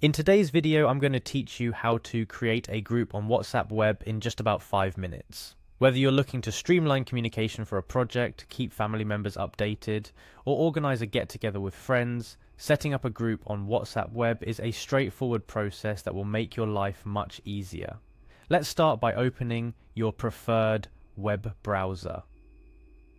In today's video, I'm going to teach you how to create a group on WhatsApp Web in just about 5 minutes. Whether you're looking to streamline communication for a project, keep family members updated, or organize a get-together with friends, setting up a group on WhatsApp Web is a straightforward process that will make your life much easier. Let's start by opening your preferred web browser.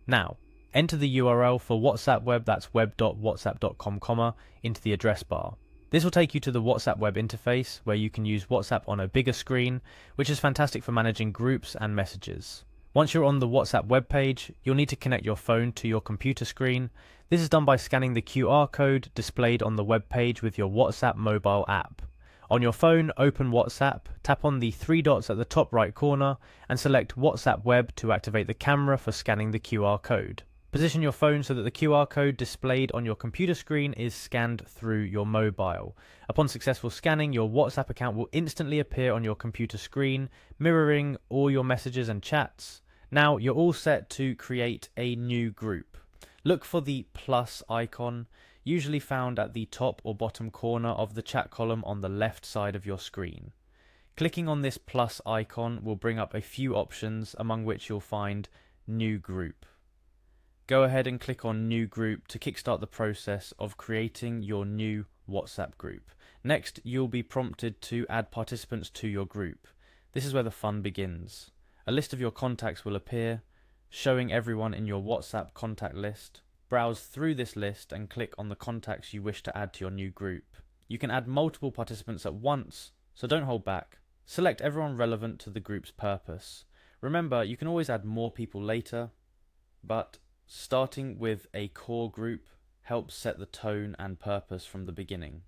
Now, enter the URL for WhatsApp Web, that's web.whatsapp.com, into the address bar. This will take you to the WhatsApp web interface, where you can use WhatsApp on a bigger screen, which is fantastic for managing groups and messages. Once you're on the WhatsApp web page, you'll need to connect your phone to your computer screen. This is done by scanning the QR code displayed on the web page with your WhatsApp mobile app. On your phone, open WhatsApp, tap on the 3 dots at the top right corner, and select WhatsApp Web to activate the camera for scanning the QR code. Position your phone so that the QR code displayed on your computer screen is scanned through your mobile. Upon successful scanning, your WhatsApp account will instantly appear on your computer screen, mirroring all your messages and chats. Now you're all set to create a new group. Look for the plus icon, usually found at the top or bottom corner of the chat column on the left side of your screen. Clicking on this plus icon will bring up a few options, among which you'll find New Group. Go ahead and click on New Group to kickstart the process of creating your new WhatsApp group. Next, you'll be prompted to add participants to your group. This is where the fun begins. A list of your contacts will appear, showing everyone in your WhatsApp contact list. Browse through this list and click on the contacts you wish to add to your new group. You can add multiple participants at once, so don't hold back. Select everyone relevant to the group's purpose. Remember, you can always add more people later, but starting with a core group helps set the tone and purpose from the beginning.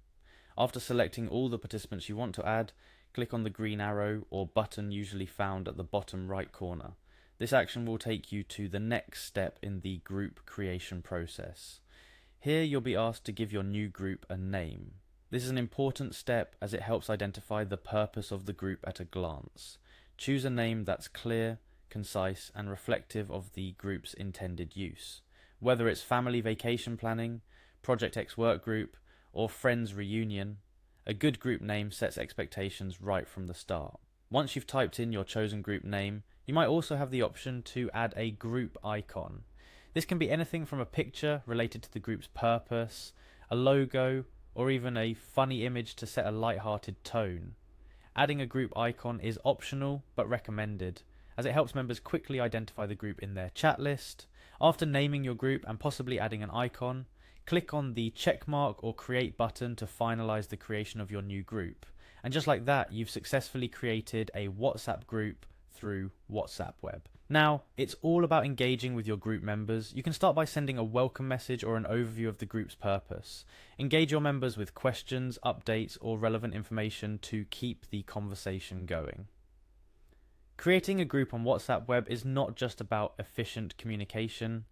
After selecting all the participants you want to add, click on the green arrow or button usually found at the bottom right corner. This action will take you to the next step in the group creation process. Here you'll be asked to give your new group a name. This is an important step as it helps identify the purpose of the group at a glance. Choose a name that's clear, concise and reflective of the group's intended use. Whether it's family vacation planning, Project X work group, or friends reunion, a good group name sets expectations right from the start. Once you've typed in your chosen group name, you might also have the option to add a group icon. This can be anything from a picture related to the group's purpose, a logo, or even a funny image to set a light-hearted tone. Adding a group icon is optional but recommended, as it helps members quickly identify the group in their chat list. After naming your group and possibly adding an icon, click on the checkmark or create button to finalize the creation of your new group. And just like that, you've successfully created a WhatsApp group through WhatsApp Web. Now, it's all about engaging with your group members. You can start by sending a welcome message or an overview of the group's purpose. Engage your members with questions, updates, or relevant information to keep the conversation going. Creating a group on WhatsApp Web is not just about efficient communication,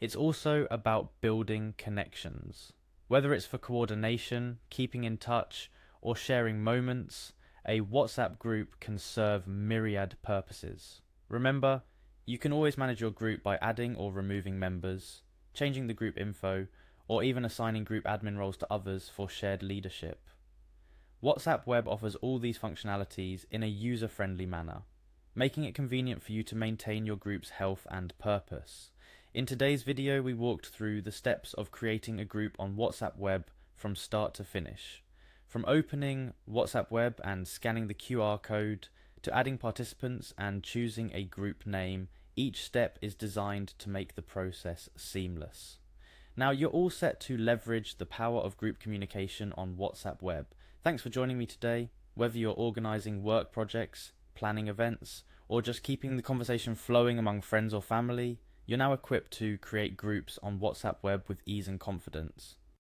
it's also about building connections. Whether it's for coordination, keeping in touch, or sharing moments, a WhatsApp group can serve myriad purposes. Remember, you can always manage your group by adding or removing members, changing the group info, or even assigning group admin roles to others for shared leadership. WhatsApp Web offers all these functionalities in a user-friendly manner, making it convenient for you to maintain your group's health and purpose. In today's video, we walked through the steps of creating a group on WhatsApp Web from start to finish. From opening WhatsApp Web and scanning the QR code, to adding participants and choosing a group name, each step is designed to make the process seamless. Now you're all set to leverage the power of group communication on WhatsApp Web. Thanks for joining me today. Whether you're organizing work projects, planning events, or just keeping the conversation flowing among friends or family, you're now equipped to create groups on WhatsApp Web with ease and confidence.